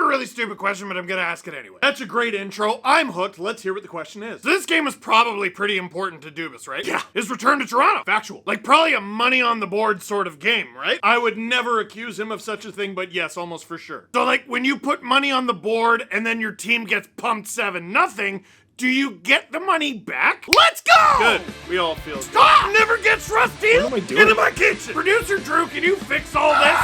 really stupid question, but I'm gonna ask it anyway. That's a great intro. I'm hooked. Let's hear what the question is. So this game was probably pretty important to Dubas, right? Yeah. His return to Toronto. Factual. Like probably a money on the board sort of game, right? I would never accuse him of such a thing, but yes, almost for sure. So like when you put money on the board and then your team gets pumped 7-0, do you get the money back? Let's go! Good. We all feel good. Stop! Never gets rusty! What am I doing? Into my kitchen! Producer Drew, can you fix all this?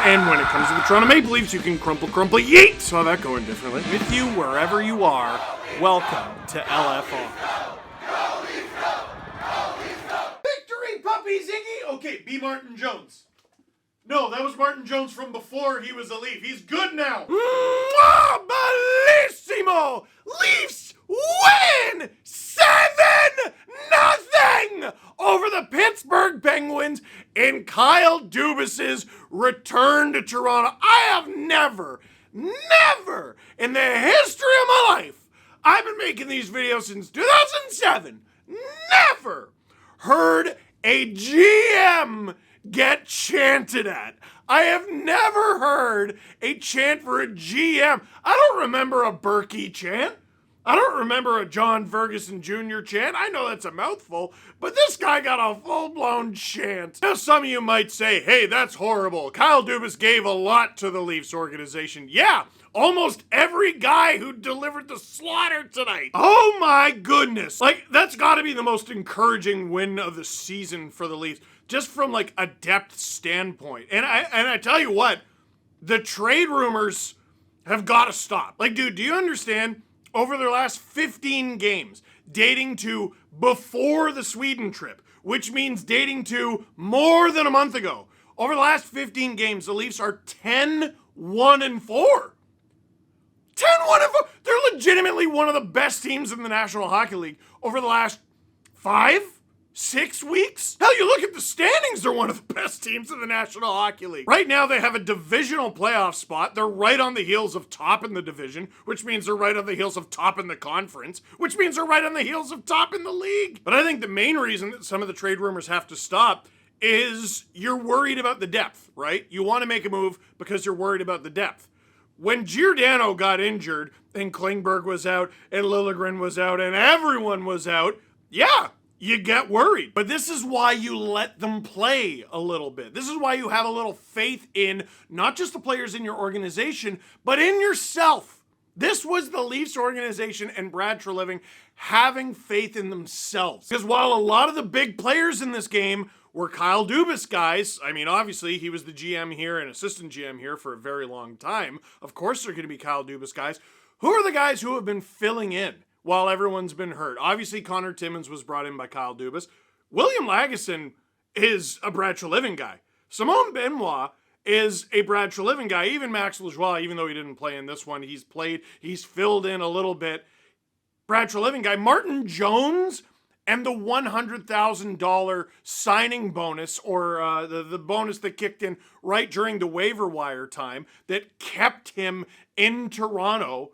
And when it comes to the Toronto Maple Leafs, you can crumple, yeet! Saw that going differently. With you wherever you are, welcome to LFR. Victory, puppy Ziggy! Okay, B. Martin Jones. No, that was Martin Jones from before he was a Leaf. He's good now. Bellissimo! Leafs win 7-0 over the Pittsburgh Penguins in Kyle Dubas's return to Toronto. I have never in the history of my life, I've been making these videos since 2007, never heard a GM get chanted at. I have never heard a chant for a GM. I don't remember a Berkey chant. I don't remember a John Ferguson Jr. chant. I know that's a mouthful, but this guy got a full-blown chant. Now some of you might say, hey, that's horrible. Kyle Dubas gave a lot to the Leafs organization. Yeah, almost every guy who delivered the slaughter tonight. Oh my goodness. Like, that's gotta be the most encouraging win of the season for the Leafs, just from like a depth standpoint. And I tell you what, the trade rumors have gotta stop. Like, dude, do you understand? Over their last 15 games, dating to before the Sweden trip, which means dating to more than a month ago. Over the last 15 games, the Leafs are 10-1-4. 10-1-4. They're legitimately one of the best teams in the National Hockey League over the last 5-6 weeks? Hell, you look at the standings, they're one of the best teams in the National Hockey League. Right now, they have a divisional playoff spot. They're right on the heels of top in the division, which means they're right on the heels of top in the conference, which means they're right on the heels of top in the league. But I think the main reason that some of the trade rumors have to stop is you're worried about the depth, right? You want to make a move because you're worried about the depth. When Giordano got injured and Klingberg was out and Liljegren was out and everyone was out, yeah, you get worried. But this is why you let them play a little bit. This is why you have a little faith in not just the players in your organization, but in yourself. This was the Leafs organization and Brad Treliving having faith in themselves. Because while a lot of the big players in this game were Kyle Dubas guys, I mean, obviously he was the GM here and assistant GM here for a very long time. Of course they're going to be Kyle Dubas guys. Who are the guys who have been filling in while everyone's been hurt? Obviously, Connor Timmins was brought in by Kyle Dubas. William Lagesson is a Brad Treliving guy. Simone Benoit is a Brad Treliving guy. Even Max Lajoie, even though he didn't play in this one, he's filled in a little bit. Brad Treliving guy. Martin Jones and the $100,000 signing bonus, or the bonus that kicked in right during the waiver wire time that kept him in Toronto,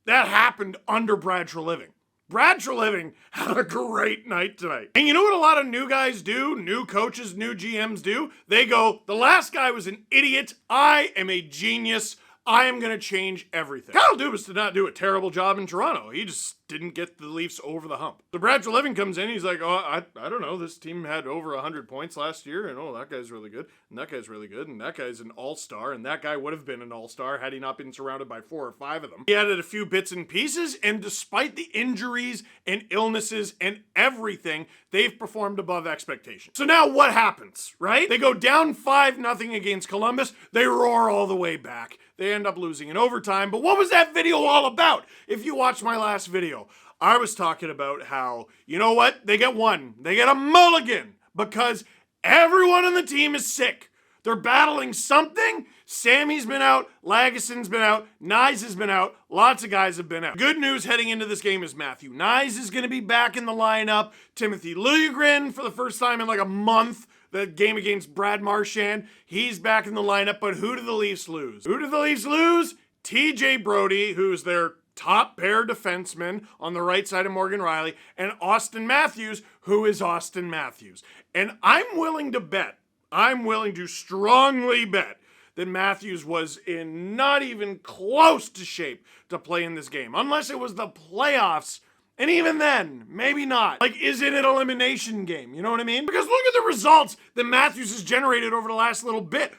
that happened under Brad Treliving. Brad Treliving had a great night tonight. And you know what a lot of new guys do? New coaches, new GMs do? They go, the last guy was an idiot. I am a genius. I am going to change everything. Kyle Dubas did not do a terrible job in Toronto. He just didn't get the Leafs over the hump. So Brad Treliving comes in, he's like, oh, I don't know, this team had over 100 points last year, and oh, that guy's really good, and that guy's really good, and that guy's an all-star, and that guy would have been an all-star had he not been surrounded by 4 or 5 of them. He added a few bits and pieces, and despite the injuries and illnesses and everything, they've performed above expectations. So now what happens, right? They go down 5-0 against Columbus, they roar all the way back. They end up losing in overtime, but what was that video all about? If you watched my last video, I was talking about how, you know what? They get a mulligan because everyone on the team is sick. They're battling something. Sammy's been out, Lagesson's been out, Knies has been out, lots of guys have been out. Good news heading into this game is Matthew Knies is going to be back in the lineup. Timothy Liljegren for the first time in like a month. The game against Brad Marchand, he's back in the lineup, but who do the Leafs lose? Who do the Leafs lose? TJ Brodie, who's their top pair defenseman on the right side of Morgan Rielly, and Austin Matthews, who is Austin Matthews. And I'm willing to strongly bet that Matthews was in not even close to shape to play in this game. Unless it was the playoffs. And even then, maybe not. Like, is it an elimination game? You know what I mean? Because look at the results that Matthews has generated over the last little bit.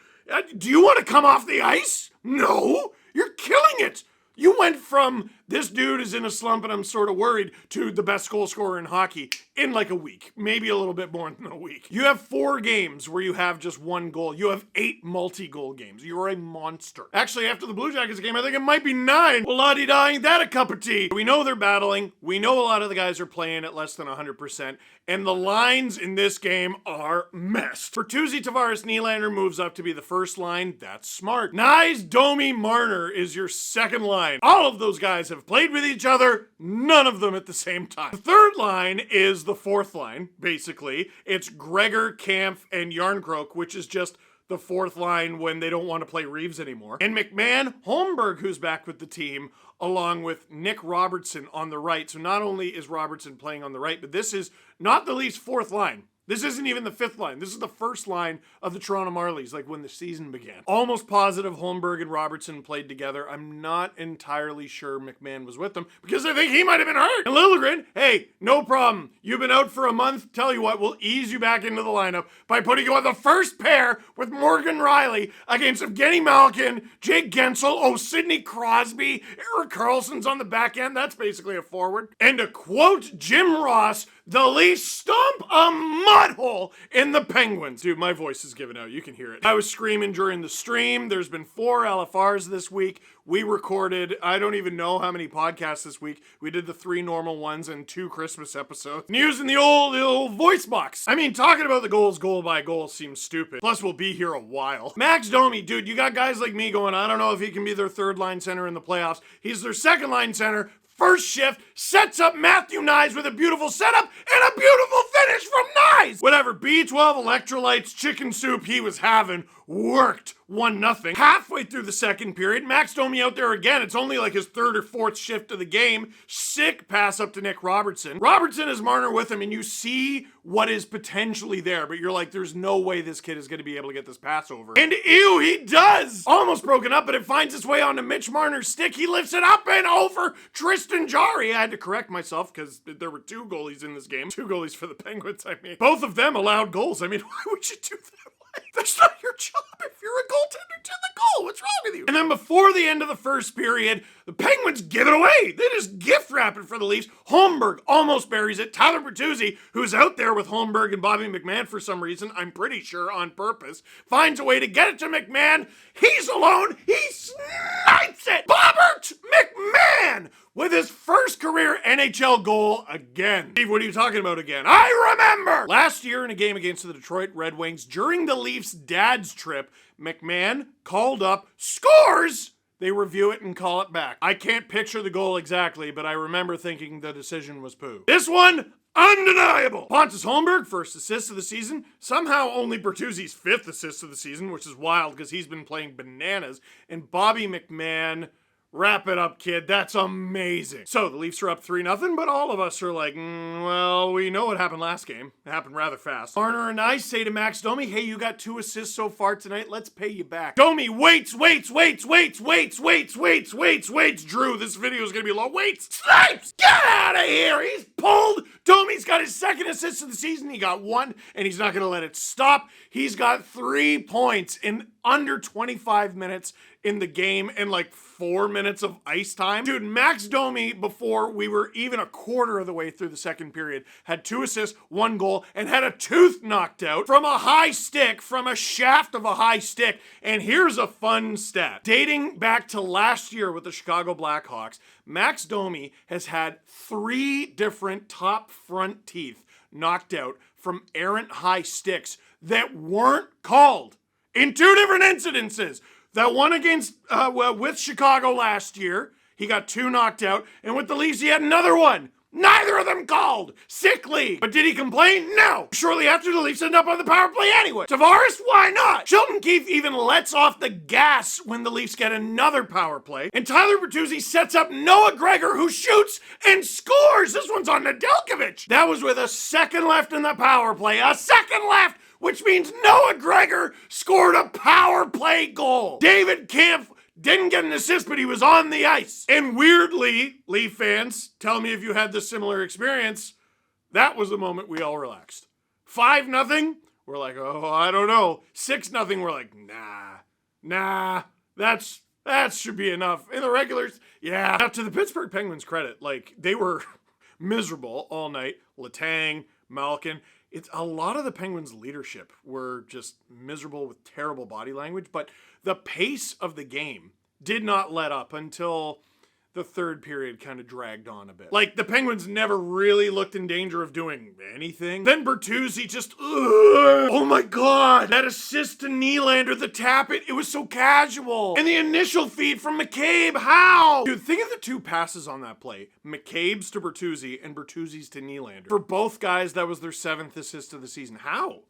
Do you want to come off the ice? No, you're killing it. You went from this dude is in a slump and I'm sort of worried to the best goal scorer in hockey in like a week, maybe a little bit more than a week. You have 4 games where you have just 1 goal. You have 8 multi-goal games. You're a monster. Actually, after the Blue Jackets game, I think it might be 9. Well, la-di-da, ain't that a cup of tea? We know they're battling. We know a lot of the guys are playing at less than 100%. And the lines in this game are messed. Bertuzzi, Tavares, Nylander moves up to be the first line. That's smart. Knies, Domi, Marner is your second line. All of those guys have played with each other, none of them at the same time. The third line is the fourth line, basically. It's Gregor, Kampf, and Järnkrok, which is just the fourth line when they don't want to play Reeves anymore. And McMahon, Holmberg, who's back with the team, along with Nick Robertson on the right. So not only is Robertson playing on the right, but this is not the Leafs' fourth line. This isn't even the fifth line. This is the first line of the Toronto Marlies, like when the season began. Almost positive Holmberg and Robertson played together. I'm not entirely sure McMahon was with them because I think he might have been hurt. And Liljegren, hey, no problem. You've been out for a month. Tell you what, we'll ease you back into the lineup by putting you on the first pair with Morgan Rielly against Evgeny Malkin, Jake Gensel, Sidney Crosby, Erik Karlsson's on the back end. That's basically a forward. And to quote Jim Ross, the Leafs stomp a mud hole in the Penguins. Dude, my voice is giving out. You can hear it. I was screaming during the stream. There's been 4 LFRs this week. We recorded, I don't even know how many podcasts this week. We did the 3 normal ones and 2 Christmas episodes. And using the old voice box. I mean, talking about the goals goal by goal seems stupid. Plus, we'll be here a while. Max Domi, dude, you got guys like me going, I don't know if he can be their third line center in the playoffs. He's their second line center. First shift, sets up Matthew Knies with a beautiful setup and a beautiful finish from Knies. Whatever, B12 electrolytes, chicken soup he was having worked. 1-0. Halfway through the second period, Max Domi out there again. It's only like his 3rd or 4th shift of the game. Sick pass up to Nick Robertson. Robertson has Marner with him, and you see what is potentially there, but you're like, there's no way this kid is going to be able to get this pass over. And ew, he does! Almost broken up, but it finds its way onto Mitch Marner's stick. He lifts it up and over Tristan Jarry. I had to correct myself because there were 2 goalies in this game. 2 goalies for the Penguins, I mean. Both of them allowed goals. I mean, why would you do that? That's not your job if you're a goaltender to the goal. What's wrong with you? And then before the end of the first period, the Penguins give it away. They just gift wrap it for the Leafs. Holmberg almost buries it. Tyler Bertuzzi, who's out there with Holmberg and Bobby McMahon for some reason, I'm pretty sure on purpose, finds a way to get it to McMahon. He's alone. He snipes it. Bobbert McMahon with his first career NHL goal again. Steve, what are you talking about again? I remember! Last year in a game against the Detroit Red Wings, during the Leafs' dad's trip, McMahon called up, scores! They review it and call it back. I can't picture the goal exactly, but I remember thinking the decision was poo. This one, undeniable! Pontus Holmberg, first assist of the season. Somehow only Bertuzzi's 5th assist of the season, which is wild because he's been playing bananas. And Bobby McMahon, wrap it up, kid. That's amazing. So the Leafs are up 3-0, but all of us are like, well, we know what happened last game. It happened rather fast. Marner and I say to Max Domi, hey, you got 2 assists so far tonight. Let's pay you back. Domi waits. Drew, this video is going to be long. Waits, snipes, get out of here. He's pulled. Domi's got his 2nd assist of the season. He got 1, and he's not going to let it stop. He's got 3 points in under 25 minutes in the game and like 4 minutes of ice time. Dude, Max Domi, before we were even a quarter of the way through the second period, had 2 assists, 1 goal, and had a tooth knocked out from a high stick, from a shaft of a high stick. And here's a fun stat. Dating back to last year with the Chicago Blackhawks, Max Domi has had 3 different top front teeth knocked out from errant high sticks that weren't called in 2 different incidences. That one against, with Chicago last year, he got 2 knocked out, and with the Leafs, he had another one. Neither of them called. Sickly. But did he complain? No. Shortly after, the Leafs end up on the power play anyway. Tavares? Why not? Sheldon Keefe even lets off the gas when the Leafs get another power play. And Tyler Bertuzzi sets up Noah Gregor, who shoots and scores. This one's on Nedeljkovic. That was with a second left in the power play. A second left which means Noah Gregor scored a power play goal. David Kampf didn't get an assist, but he was on the ice. And weirdly, Leaf fans, tell me if you had this similar experience, that was the moment we all relaxed. 5-0, we're like, oh, I don't know. 6-0, we're like, nah, that should be enough. In the regulars, yeah. Now, to the Pittsburgh Penguins' credit, like, they were miserable all night. Letang, Malkin. It's a lot of the Penguins' leadership were just miserable with terrible body language, but the pace of the game did not let up until the third period kind of dragged on a bit. Like, the Penguins never really looked in danger of doing anything. Then Bertuzzi just, oh my god, that assist to Nylander, the tap it was so casual. And the initial feed from McCabe, how? Dude, think of the two passes on that play. McCabe's to Bertuzzi and Bertuzzi's to Nylander. For both guys, that was their 7th assist of the season. How?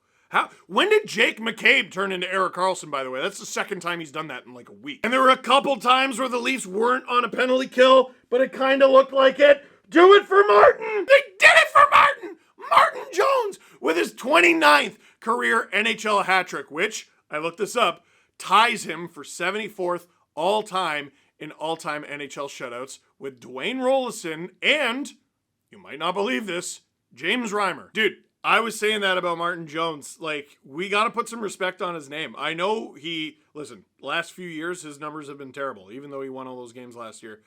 When did Jake McCabe turn into Erik Karlsson, by the way? That's the second time he's done that in like a week. And there were a couple times where the Leafs weren't on a penalty kill, but it kind of looked like it. Do it for Martin! They did it for Martin! Martin Jones with his 29th career NHL hat trick, which, I looked this up, ties him for 74th all-time in all-time NHL shutouts with Dwayne Rollison and, you might not believe this, James Reimer. Dude, I was saying that about Martin Jones. Like, we got to put some respect on his name. I know listen, last few years, his numbers have been terrible, even though he won all those games last year.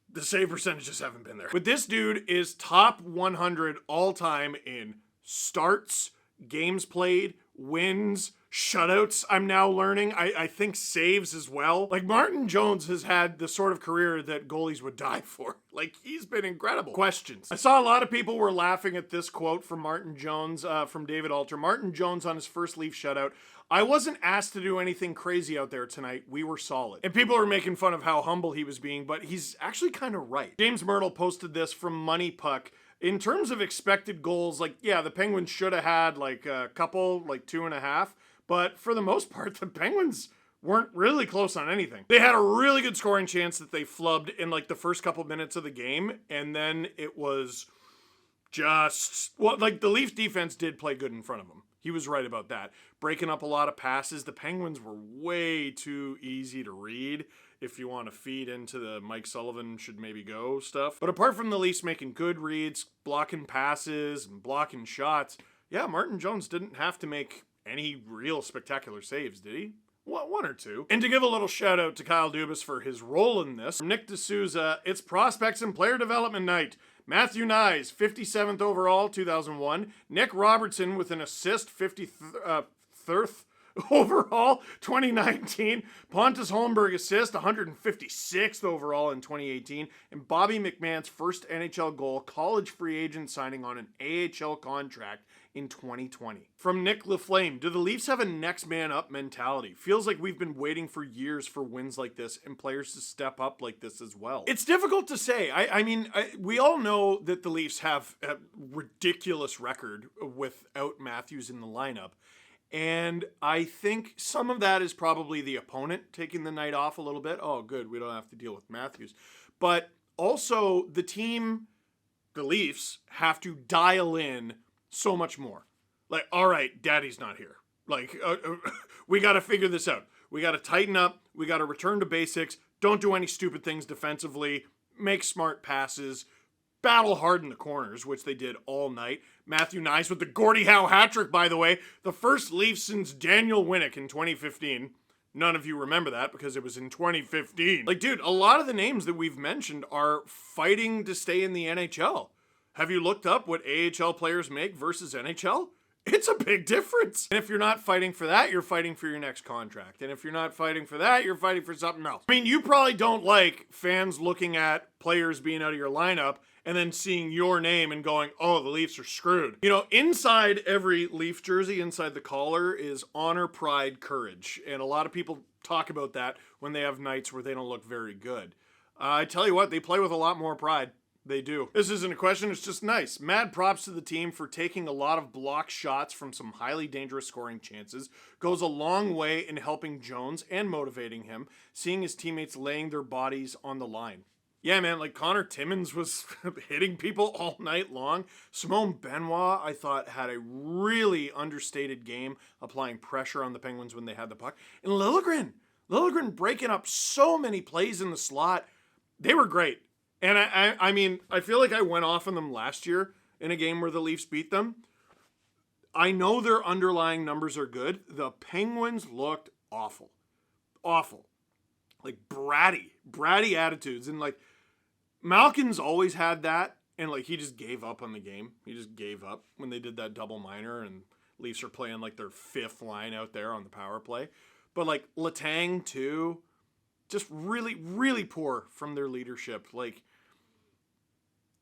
The save percentages haven't been there. But this dude is top 100 all time in starts, games played, wins, shutouts, I'm now learning. I think saves as well. Like, Martin Jones has had the sort of career that goalies would die for. Like, he's been incredible. Questions. I saw a lot of people were laughing at this quote from Martin Jones, from David Alter. Martin Jones on his first Leaf shutout. I wasn't asked to do anything crazy out there tonight. We were solid. And people were making fun of how humble he was being, but he's actually kind of right. James Myrtle posted this from Money Puck. In terms of expected goals, like, yeah, the Penguins should have had like a couple, like 2.5. But for the most part, the Penguins weren't really close on anything. They had a really good scoring chance that they flubbed in like the first couple minutes of the game. And then it was just, well, like the Leafs defense did play good in front of them. He was right about that. Breaking up a lot of passes. The Penguins were way too easy to read if you want to feed into the Mike Sullivan should maybe go stuff. But apart from the Leafs making good reads, blocking passes, and blocking shots, yeah, Martin Jones didn't have to make any real spectacular saves, did he? One or two. And to give a little shout out to Kyle Dubas for his role in this, from Nick D'Souza, it's Prospects and Player Development Night. Matthew Nyes, 57th overall, 2001. Nick Robertson with an assist, 53rd overall, 2019. Pontus Holmberg assist, 156th overall in 2018. And Bobby McMahon's first NHL goal, college free agent signing on an AHL contract in 2020. From Nick LaFlame, do the Leafs have a next man up mentality? Feels like we've been waiting for years for wins like this and players to step up like this as well. It's difficult to say. I mean, we all know that the Leafs have a ridiculous record without Matthews in the lineup. And I think some of that is probably the opponent taking the night off a little bit. Oh, good, we don't have to deal with Matthews. But also the team, the Leafs, have to dial in so much more. Like, all right, Daddy's not here. Like, we got to figure this out. We got to tighten up. We got to return to basics. Don't do any stupid things defensively. Make smart passes. Battle hard in the corners, which they did all night. Matthew Nyes with the Gordie Howe hat trick, by the way. The first Leaf since Daniel Winnick in 2015. None of you remember that because it was in 2015. Like, dude, a lot of the names that we've mentioned are fighting to stay in the NHL. Have you looked up what AHL players make versus NHL? It's a big difference. And if you're not fighting for that, you're fighting for your next contract. And if you're not fighting for that, you're fighting for something else. I mean, you probably don't like fans looking at players being out of your lineup and then seeing your name and going, oh, the Leafs are screwed. You know, inside every Leaf jersey, inside the collar, is honor, pride, courage. And a lot of people talk about that when they have nights where they don't look very good. I tell you what, they play with a lot more pride. They do. This isn't a question, it's just nice. Mad props to the team for taking a lot of block shots from some highly dangerous scoring chances. Goes a long way in helping Jones and motivating him, seeing his teammates laying their bodies on the line. Yeah, man, like Connor Timmins was hitting people all night long. Simone Benoit, I thought, had a really understated game applying pressure on the Penguins when they had the puck. And Liljegren breaking up so many plays in the slot. They were great. And I mean, I feel like I went off on them last year in a game where the Leafs beat them. I know their underlying numbers are good. The Penguins looked awful. Awful. Like bratty attitudes. And like, Malkin's always had that, and like he just gave up on the game. He just gave up when they did that double minor, and Leafs are playing like their fifth line out there on the power play. But like Letang too, just really, really poor from their leadership. Like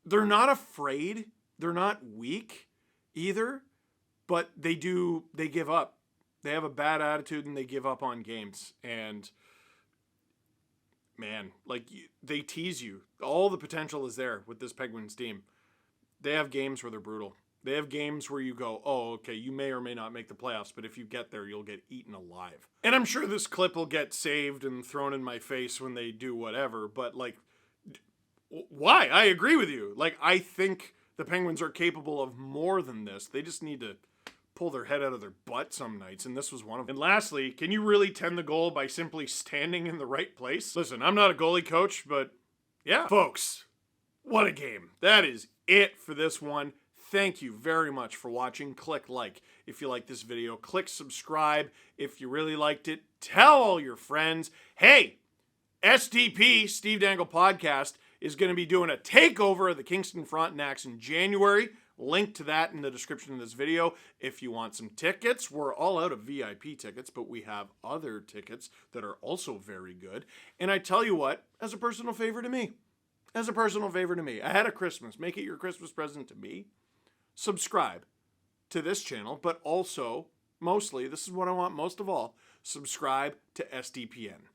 they're not afraid, they're not weak either, but they give up. They have a bad attitude and they give up on games. And man, like they tease you. All the potential is there with this Penguins team. They have games where they're brutal. They have games where you go, oh, okay, you may or may not make the playoffs, but if you get there, you'll get eaten alive. And I'm sure this clip will get saved and thrown in my face when they do whatever, but like, why? I agree with you. Like, I think the Penguins are capable of more than this. They just need to pull their head out of their butt some nights, and this was one of them. And lastly, can you really tend the goal by simply standing in the right place? Listen, I'm not a goalie coach, but yeah. Folks, what a game. That is it for this one. Thank you very much for watching. Click like if you like this video. Click subscribe if you really liked it. Tell all your friends. Hey, STP, Steve Dangle Podcast, is going to be doing a takeover of the Kingston Frontenacs in January. Link to that in the description of this video. If you want some tickets, we're all out of VIP tickets, but we have other tickets that are also very good. And I tell you what, as a personal favor to me, ahead of Christmas, make it your Christmas present to me. Subscribe to this channel, but also, mostly, this is what I want most of all, subscribe to SDPN.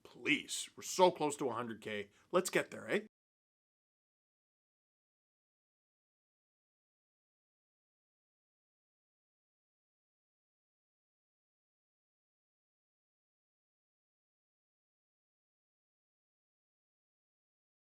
Please, we're so close to 100K. Let's get there, eh?